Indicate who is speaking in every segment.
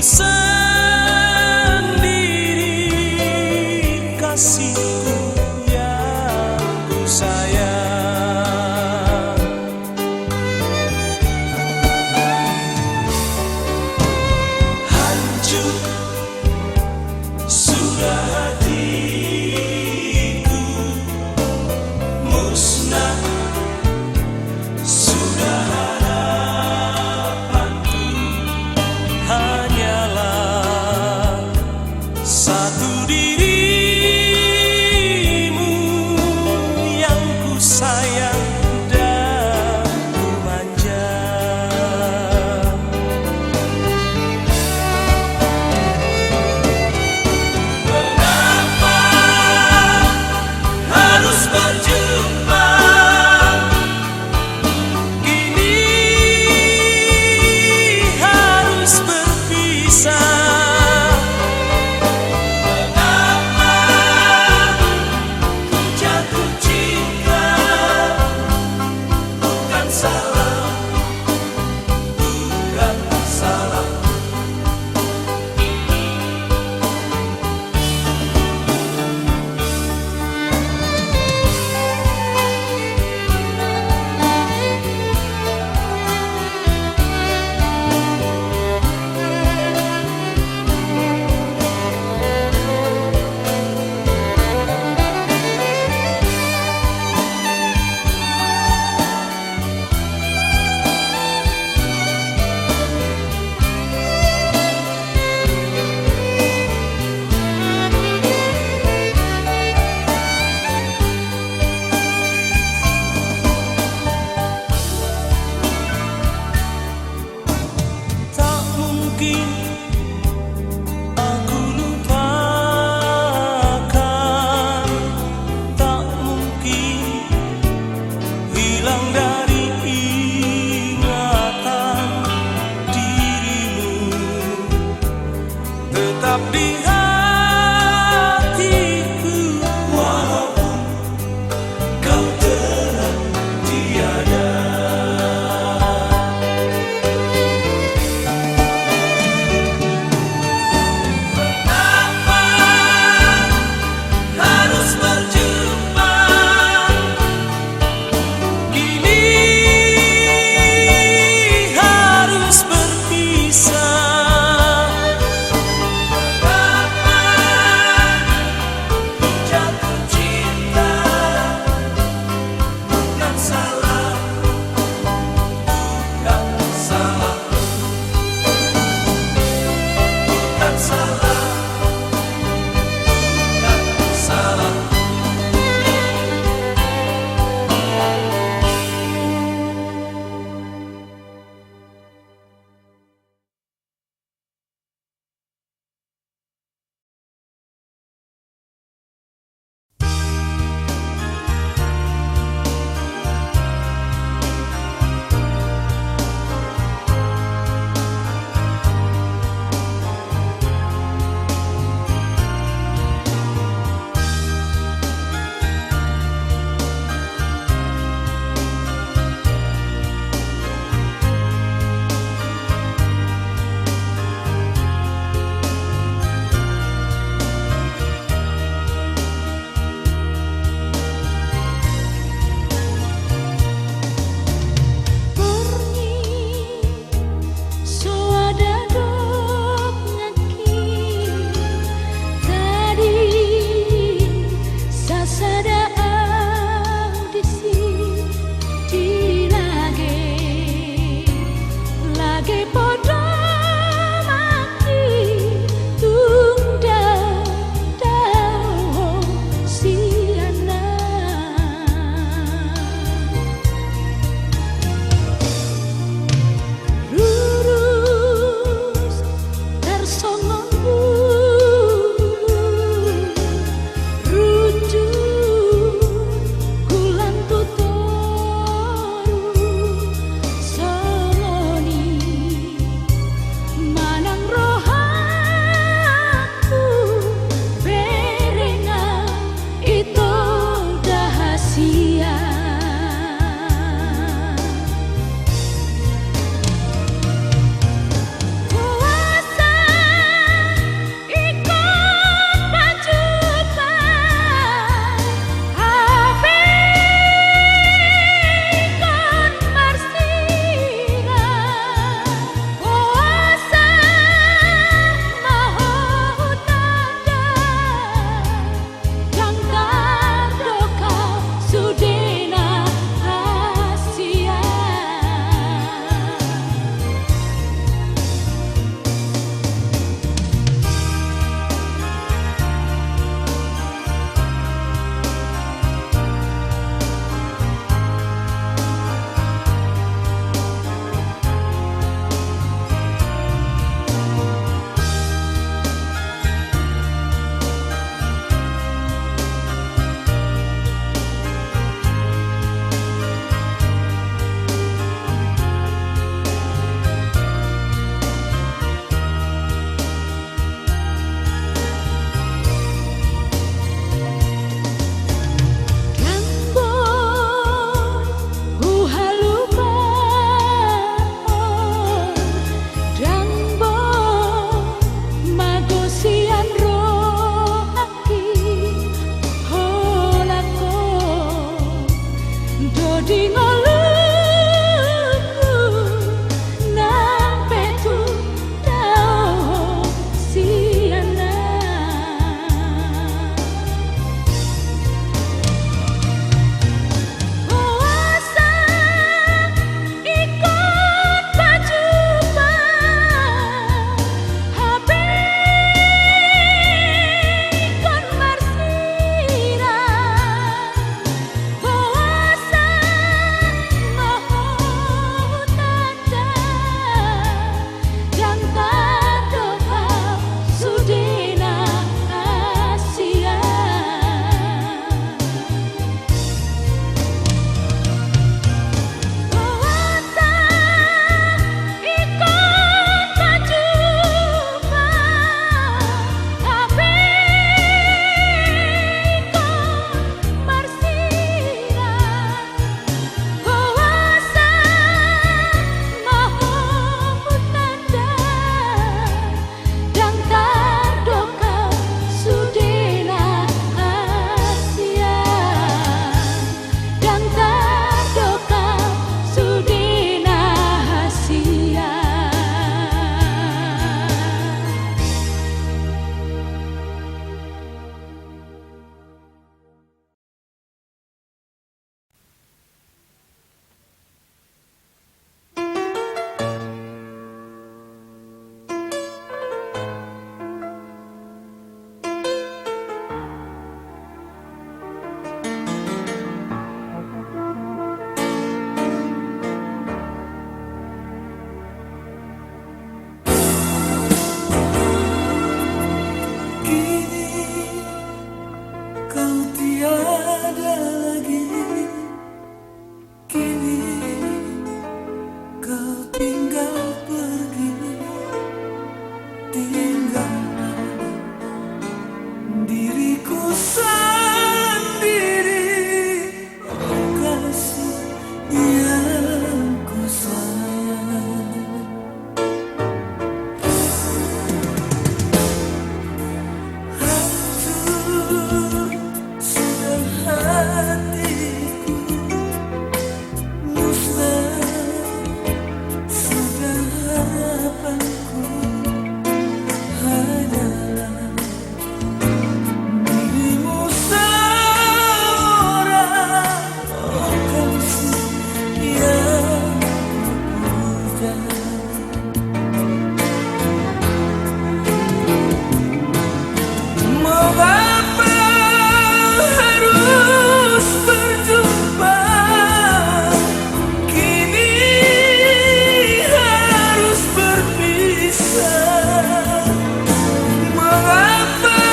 Speaker 1: sendiri, kasihku yang ku sayang. Hancur sudah hatiku, musnah sudah harapanku. Hanyalah satu dirimu yang ku sayang dan ku manja. Mengapa harus berjumpa, kini harus berpisah? Mengapa ku jatuh cinta, bukan salah, bukan salah. Tak mungkin aku lupakan, tak mungkin hilang dari ingatan. Dirimu tetap di hatiku, walaupun kau telah tiada. Harus berjumpa, kini harus berpisah. Mengapa tinggalkan diriku sendiri. Oh kasih yang ku sayang, hancur sudah hatiku, musnah sudah harapanku. Hanyalah dirimu seorang, oh kasih yang ku puja. Mengapa harus berjumpa, kini harus berpisah? Mengapa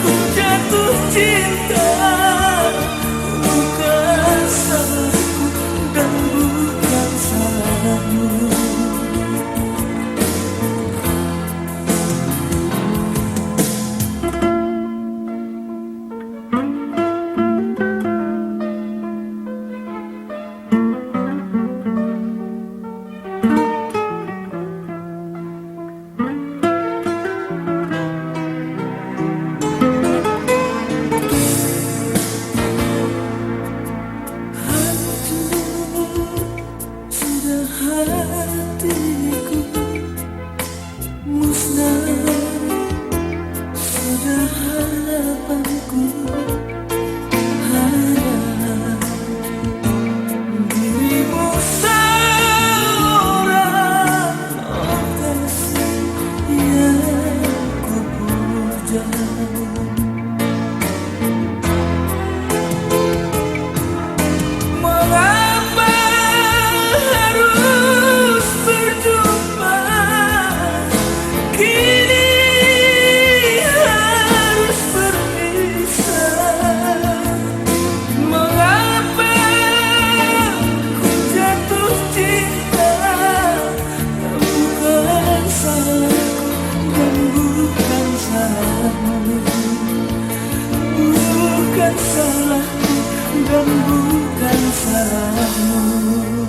Speaker 1: ku jatuh cinta, bukan salahku dan bukan salahmu. Sudah hatiku, musnah sudah harapanku. Hanyalah dirimu seorang, oh kasih yang ku puja. Mengapa harus berjumpa, kini harus berpisah? Mengapa ku jatuh cinta, bukan salahku dan bukan salahmu. Bukan salahku dan bukan salahmu.